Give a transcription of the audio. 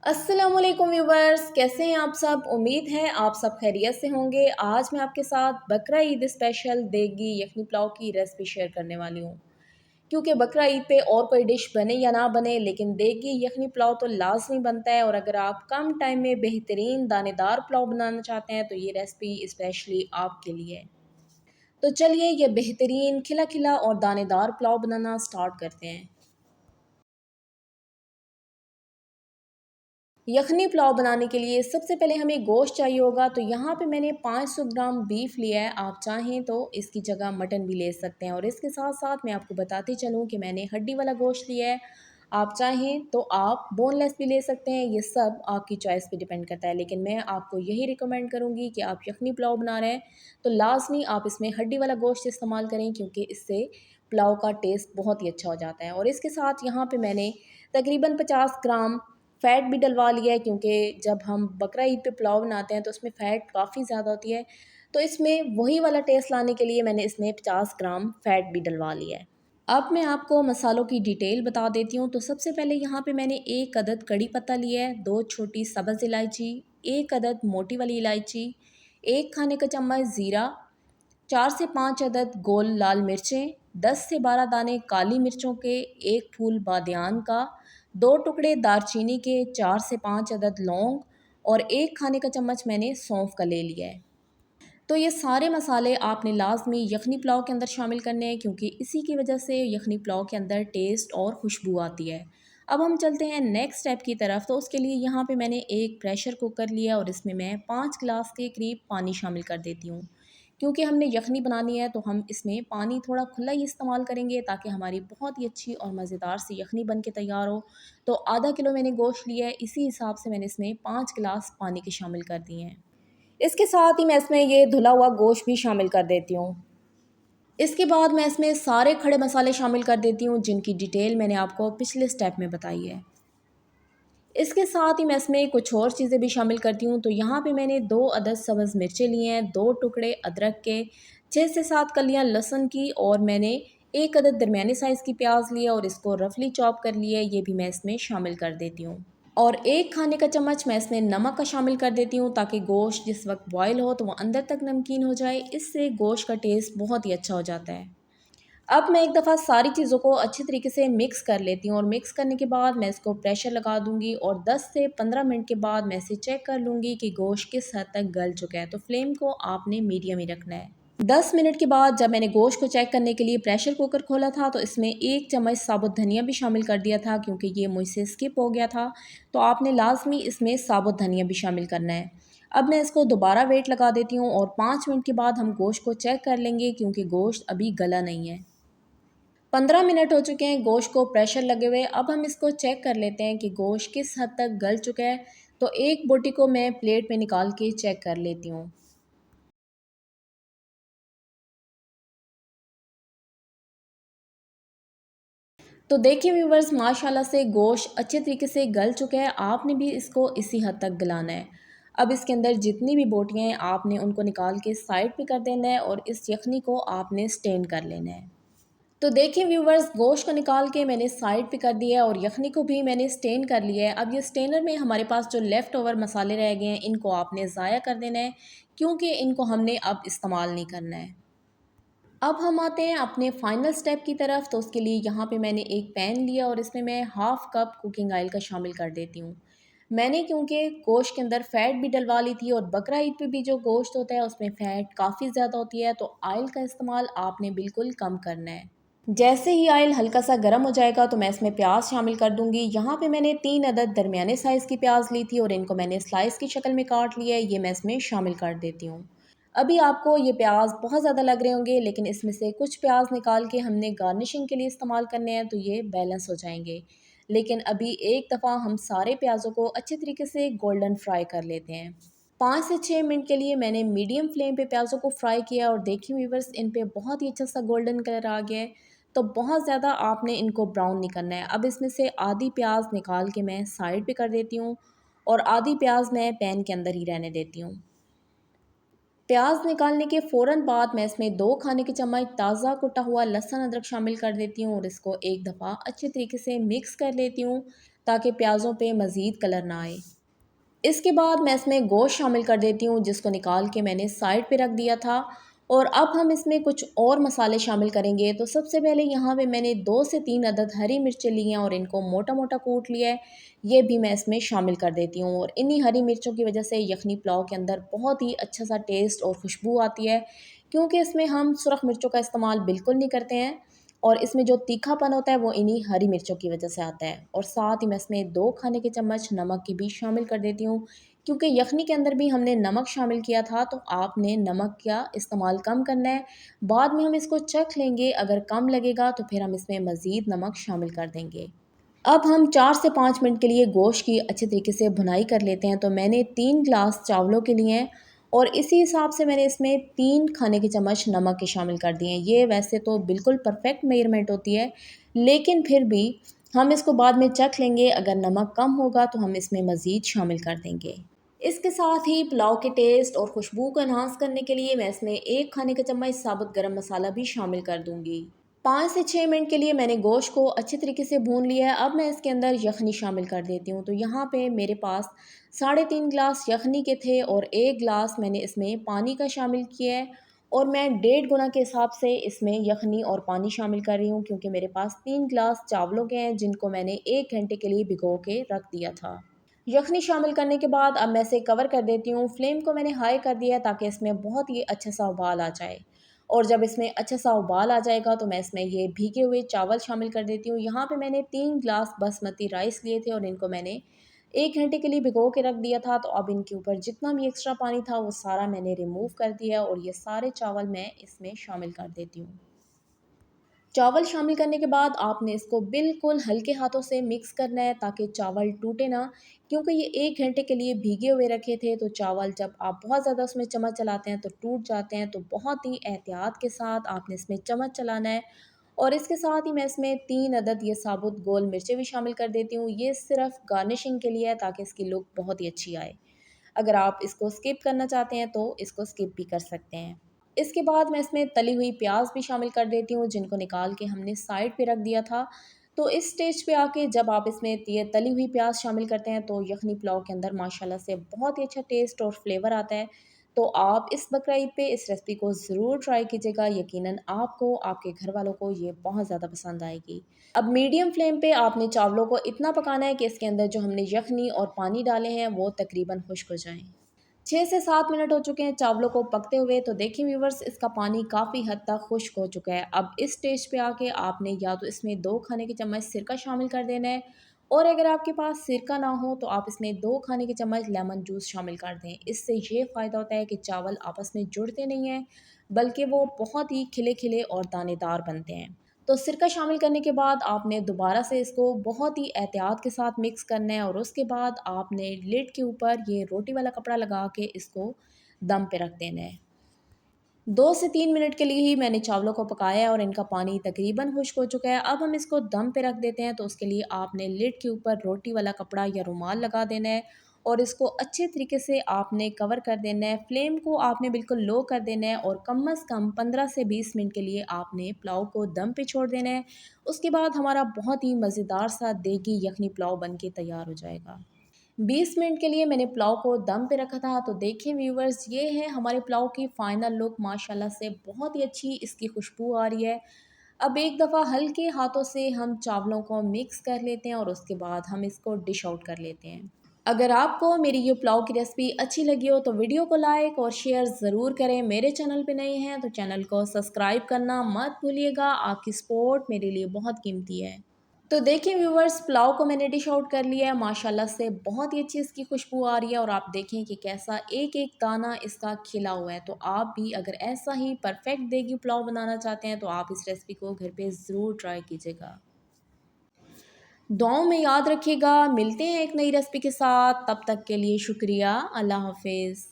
अस्सलामुअलैकुम व्यूवर्स, कैसे हैं आप सब। उम्मीद है आप सब खैरियत से होंगे। आज मैं आपके साथ बकरा ईद स्पेशल देगी यखनी पुलाव की रेसिपी शेयर करने वाली हूँ। क्योंकि बकरा ईद पे और कोई डिश बने या ना बने, लेकिन देगी यखनी पुलाव तो लाजमी बनता है। और अगर आप कम टाइम में बेहतरीन दानेदार पुलाव बनाना चाहते हैं तो ये रेसिपी स्पेशली आपके लिए है। तो चलिए ये बेहतरीन खिला खिला और दानेदार पुलाव बनाना स्टार्ट करते हैं। यखनी पुलाव बनाने के लिए सबसे पहले हमें गोश्त चाहिए होगा। तो यहाँ पे मैंने 500 ग्राम बीफ लिया है। आप चाहें तो इसकी जगह मटन भी ले सकते हैं। और इसके साथ साथ मैं आपको बताती चलूँ कि मैंने हड्डी वाला गोश्त लिया है। आप चाहें तो आप बोनलेस भी ले सकते हैं। ये सब आपकी चॉइस पे डिपेंड करता है, लेकिन मैं आपको यही रिकमेंड करूँगी कि आप यखनी पुलाव बना रहे हैं तो लाजमी आप इसमें हड्डी वाला गोश्त इस्तेमाल करें, क्योंकि इससे पुलाव का टेस्ट बहुत ही अच्छा हो जाता है। और इसके साथ यहाँ पे मैंने तकरीबन 50 ग्राम फ़ैट भी डलवा लिया है, क्योंकि जब हम बकरा ईद पे पुलाव बनाते हैं तो उसमें फ़ैट काफ़ी ज़्यादा होती है। तो इसमें वही वाला टेस्ट लाने के लिए मैंने इसमें 50 ग्राम फ़ैट भी डलवा लिया है। अब मैं आपको मसालों की डिटेल बता देती हूँ। तो सबसे पहले यहाँ पे मैंने 1 अदद कड़ी पत्ता लिया है, 2 छोटी सब्ज़ इलायची, 1 अदद मोटी वाली इलायची, 1 खाने का चम्मच ज़ीरा, 4 से 5 अदद गोल लाल मिर्चें, 10 से 12 दाने काली मिर्चों के, 1 फूल बादियान का, 2 टुकड़े दारचीनी के, 4 से 5 अदद लौंग और 1 खाने का चम्मच मैंने सौंफ का ले लिया है। तो ये सारे मसाले आपने लाज़मी यखनी पुलाव के अंदर शामिल करने हैं, क्योंकि इसी की वजह से यखनी पुलाव के अंदर टेस्ट और खुशबू आती है। अब हम चलते हैं नेक्स्ट स्टेप की तरफ। तो उसके लिए यहाँ पे मैंने एक प्रेशर कुकर लिया और इसमें मैं 5 गिलास के करीब पानी शामिल कर देती हूँ। क्योंकि हमने यखनी बनानी है तो हम इसमें पानी थोड़ा खुला ही इस्तेमाल करेंगे, ताकि हमारी बहुत ही अच्छी और मज़ेदार सी यखनी बन के तैयार हो। तो आधा किलो मैंने गोश्त लिया है, इसी हिसाब से मैंने इसमें 5 गिलास पानी के शामिल कर दिए हैं। इसके साथ ही मैं इसमें ये धुला हुआ गोश्त भी शामिल कर देती हूँ। इसके बाद मैं इसमें सारे खड़े मसाले शामिल कर देती हूँ, जिनकी डिटेल मैंने आपको पिछले स्टेप में बताई है। इसके साथ ही मैं इसमें कुछ और चीज़ें भी शामिल करती हूँ। तो यहाँ पे मैंने 2 अदद सब्ज़ मिर्चें लिए हैं, 2 टुकड़े अदरक के, 6 से 7 कलियाँ लहसुन की, और मैंने 1 अदद दरमियाने साइज़ की प्याज लिया और इसको रफली चॉप कर लिया है। ये भी मैं इसमें शामिल कर देती हूँ। और 1 खाने का चम्मच मैं इसमें नमक का शामिल कर देती हूँ, ताकि गोश्त जिस वक्त बॉयल हो तो वो अंदर तक नमकीन हो जाए। इससे गोश्त का टेस्ट बहुत ही अच्छा हो जाता है। अब मैं एक दफ़ा सारी चीज़ों को अच्छी तरीके से मिक्स कर लेती हूँ, और मिक्स करने के बाद मैं इसको प्रेशर लगा दूँगी और 10 से 15 मिनट के बाद मैं इसे चेक कर लूँगी कि गोश्त किस हद तक गल चुका है। तो फ्लेम को आपने मीडियम ही रखना है। 10 मिनट के बाद जब मैंने गोश्त को चेक करने के लिए प्रेशर कुकर खोला था तो इसमें 1 चम्मच साबुत धनिया भी शामिल कर दिया था, क्योंकि ये मुझसे स्किप हो गया था। तो आपने लाज़मी इसमें साबुत धनिया भी शामिल करना है। अब मैं इसको दोबारा वेट लगा देती हूँ और 5 मिनट के बाद हम गोश्त को चेक कर लेंगे, क्योंकि गोश्त अभी गला नहीं है। 15 मिनट हो चुके हैं गोश्त को प्रेशर लगे हुए। अब हम इसको चेक कर लेते हैं कि गोश्त किस हद तक गल चुका है। तो एक बोटी को मैं प्लेट में निकाल के चेक कर लेती हूँ। तो देखिए व्यूवर्स, माशाल्लाह से गोश्त अच्छे तरीके से गल चुका है। आपने भी इसको इसी हद तक गलाना है। अब इसके अंदर जितनी भी बोटियाँ हैं आपने उनको निकाल के साइड पे कर देना है, और इस यखनी को आपने स्टेन कर लेना है। तो देखिए व्यूवर्स, गोश्त को निकाल के मैंने साइड पे कर दिया है और यखनी को भी मैंने स्टेन कर लिया है। अब ये स्टेनर में हमारे पास जो लेफ़्ट ओवर मसाले रह गए हैं इनको आपने ज़ाया कर देना है, क्योंकि इनको हमने अब इस्तेमाल नहीं करना है। अब हम आते हैं अपने फाइनल स्टेप की तरफ। तो उसके लिए यहाँ पे मैंने एक पैन लिया और इसमें मैं हाफ़ कप कुकिंग ऑयल का शामिल कर देती हूँ। मैंने क्योंकि गोश्त के अंदर फ़ैट भी डलवा ली थी, और बकरा ईद पे भी जो गोश्त होता है उसमें फ़ैट काफ़ी ज़्यादा होती है, तो ऑयल का इस्तेमाल आपने बिल्कुल कम करना है। जैसे ही ऑयल हल्का सा गर्म हो जाएगा तो मैं इसमें प्याज शामिल कर दूंगी। यहाँ पे मैंने 3 अदद दरमियाने साइज़ की प्याज ली थी और इनको मैंने स्लाइस की शक्ल में काट लिया है। ये मैं इसमें शामिल कर देती हूँ। अभी आपको ये प्याज बहुत ज़्यादा लग रहे होंगे, लेकिन इसमें से कुछ प्याज निकाल के हमने गार्निशिंग के लिए इस्तेमाल करने हैं, तो ये बैलेंस हो जाएंगे। लेकिन अभी एक दफ़ा हम सारे प्याज़ों को अच्छे तरीके से गोल्डन फ्राई कर लेते हैं। 5 से 6 मिनट के लिए मैंने मीडियम फ्लेम पे प्याज़ों को फ्राई किया, और देखिए व्यूअर्स, इन पे बहुत ही अच्छा सा गोल्डन कलर आ गया है। तो बहुत ज़्यादा आपने इनको ब्राउन नहीं करना है। अब इसमें से आधी प्याज निकाल के मैं साइड पे कर देती हूँ, और आधी प्याज मैं पैन के अंदर ही रहने देती हूँ। प्याज निकालने के फ़ौरन बाद मैं इसमें 2 खाने के चम्मच ताज़ा कुटा हुआ लहसुन अदरक शामिल कर देती हूँ, और इसको एक दफ़ा अच्छे तरीके से मिक्स कर लेती हूँ, ताकि प्याज़ों पे मज़ीद कलर ना आए। इसके बाद मैं इसमें गोश्त शामिल कर देती हूँ, जिसको निकाल के मैंने साइड पे रख दिया था। और अब हम इसमें कुछ और मसाले शामिल करेंगे। तो सबसे पहले यहाँ पे मैंने 2 से 3 अदद हरी मिर्चें ली हैं और इनको मोटा-मोटा कूट लिया है। ये भी मैं इसमें शामिल कर देती हूँ और इन्हीं हरी मिर्चों की वजह से यखनी पुलाव के अंदर बहुत ही अच्छा-सा टेस्ट और खुशबू आती है, क्योंकि इसमें हम सुरख मिर्चों का इस्तेमाल बिल्कुल नहीं करते हैं और इसमें जो तीखापन होता है वो इन्हीं हरी मिर्चों की वजह से आता है। और साथ ही मैं इसमें 2 खाने के चम्मच नमक की भी शामिल कर देती हूँ, क्योंकि यखनी के अंदर भी हमने नमक शामिल किया था, तो आपने नमक का इस्तेमाल कम करना है। बाद में हम इसको चख लेंगे, अगर कम लगेगा तो फिर हम इसमें मज़ीद नमक शामिल कर देंगे। अब हम 4 से 5 मिनट के लिए गोश्त की अच्छे तरीके से भुनाई कर लेते हैं। तो मैंने 3 ग्लास चावलों के लिए हैं और इसी हिसाब से मैंने इसमें 3 खाने के चम्मच नमक के शामिल कर दिए हैं। ये वैसे तो बिल्कुल परफेक्ट मेजरमेंट होती है, लेकिन फिर भी हम इसको बाद में चख लेंगे, अगर नमक कम होगा तो हम इसमें मज़ीद शामिल कर देंगे। इसके साथ ही पुलाव के टेस्ट और खुशबू को एनहांस करने के लिए मैं इसमें 1 खाने का चम्मच साबुत गरम मसाला भी शामिल कर दूंगी। 5 से 6 मिनट के लिए मैंने गोश्त को अच्छे तरीके से भून लिया है। अब मैं इसके अंदर यखनी शामिल कर देती हूँ। तो यहाँ पे मेरे पास 3.5 गिलास यखनी के थे और 1 गिलास मैंने इसमें पानी का शामिल किया है। और मैं 1.5 गुना के हिसाब से इसमें यखनी और पानी शामिल कर रही हूँ, क्योंकि मेरे पास 3 गिलास चावलों के हैं, जिनको मैंने 1 घंटे के लिए भिगो के रख दिया था। यखनी शामिल करने के बाद अब मैं इसे कवर कर देती हूँ। फ्लेम को मैंने हाई कर दिया है ताकि इसमें बहुत ही अच्छा सा उबाल आ जाए। और जब इसमें अच्छा सा उबाल आ जाएगा तो मैं इसमें ये भीगे हुए चावल शामिल कर देती हूँ। यहाँ पे मैंने 3 ग्लास बासमती राइस लिए थे और इनको मैंने 1 घंटे के लिए भिगो के रख दिया था। तो अब इनके ऊपर जितना भी एक्स्ट्रा पानी था वो सारा मैंने रिमूव कर दिया और ये सारे चावल मैं इसमें शामिल कर देती हूँ। चावल शामिल करने के बाद आपने इसको बिल्कुल हल्के हाथों से मिक्स करना है ताकि चावल टूटे ना, क्योंकि ये 1 घंटे के लिए भीगे हुए रखे थे। तो चावल जब आप बहुत ज़्यादा उसमें चम्मच चलाते हैं तो टूट जाते हैं। तो बहुत ही एहतियात के साथ आपने इसमें चम्मच चलाना है। और इसके साथ ही मैं इसमें 3 अदद ये साबुत गोल मिर्चें भी शामिल कर देती हूँ। ये सिर्फ गार्निशिंग के लिए है ताकि इसकी लुक बहुत ही अच्छी आए। अगर आप इसको स्किप करना चाहते हैं तो इसको स्किप भी कर सकते हैं। इसके बाद मैं इसमें तली हुई प्याज भी शामिल कर देती हूँ, जिनको निकाल के हमने साइड पे रख दिया था। तो इस स्टेज पे आके जब आप इसमें ये तली हुई प्याज शामिल करते हैं तो यखनी पुलाव के अंदर माशाल्लाह से बहुत ही अच्छा टेस्ट और फ्लेवर आता है। तो आप इस बकरा ईद पे इस रेसिपी को ज़रूर ट्राई कीजिएगा, यकीनन आपको, आपके घर वालों को ये बहुत ज़्यादा पसंद आएगी। अब मीडियम फ्लेम पे आपने चावलों को इतना पकाना है कि इसके अंदर जो हमने यखनी और पानी डाले हैं वो तकरीबन खुश्क हो जाएं। 6 से 7 मिनट हो चुके हैं चावलों को पकते हुए। तो देखिए व्यूवर्स, इसका पानी काफ़ी हद तक खुश्क हो चुका है। अब इस स्टेज पे आके आपने या तो इसमें 2 खाने के चम्मच सिरका शामिल कर देना है, और अगर आपके पास सिरका ना हो तो आप इसमें 2 खाने के चम्मच लेमन जूस शामिल कर दें। इससे ये फ़ायदा होता है कि चावल आपस में जुड़ते नहीं हैं, बल्कि वो बहुत ही खिले-खिले और दानेदार बनते हैं। तो सिरका शामिल करने के बाद आपने दोबारा से इसको बहुत ही एहतियात के साथ मिक्स करना है और उसके बाद आपने लिड के ऊपर ये रोटी वाला कपड़ा लगा के इसको दम पे रख देना है। 2 से 3 मिनट के लिए ही मैंने चावलों को पकाया है और इनका पानी तकरीबन खुश्क हो चुका है। अब हम इसको दम पे रख देते हैं। तो उसके लिए आपने लिड के ऊपर रोटी वाला कपड़ा या रुमाल लगा देना है और इसको अच्छे तरीके से आपने कवर कर देना है। फ्लेम को आपने बिल्कुल लो कर देना है और कम से कम 15 से 20 मिनट के लिए आपने पुलाव को दम पे छोड़ देना है। उसके बाद हमारा बहुत ही मज़ेदार सा देगी यखनी पुलाव बन के तैयार हो जाएगा। 20 मिनट के लिए मैंने पुलाव को दम पे रखा था। तो देखिए व्यूवर्स, ये है हमारे पुलाव की फ़ाइनल लुक। माशाल्लाह से बहुत ही अच्छी इसकी खुशबू आ रही है। अब एक दफ़ा हल्के हाथों से हम चावलों को मिक्स कर लेते हैं और उसके बाद हम इसको डिश आउट कर लेते हैं। अगर आपको मेरी ये पुलाव की रेसिपी अच्छी लगी हो तो वीडियो को लाइक और शेयर ज़रूर करें। मेरे चैनल पे नए हैं तो चैनल को सब्सक्राइब करना मत भूलिएगा। आपकी सपोर्ट मेरे लिए बहुत कीमती है। तो देखिए व्यूवर्स, पुलाव को मैंने डिश आउट कर लिया है। माशाल्लाह से बहुत ही अच्छी इसकी खुशबू आ रही है और आप देखें कि कैसा एक एक दाना इसका खिला हुआ है। तो आप भी अगर ऐसा ही परफेक्ट देगी पुलाव बनाना चाहते हैं तो आप इस रेसिपी को घर पे ज़रूर ट्राई कीजिएगा। दुआओं में याद रखिएगा। मिलते हैं एक नई रेसिपी के साथ, तब तक के लिए शुक्रिया। अल्लाह हाफिज़।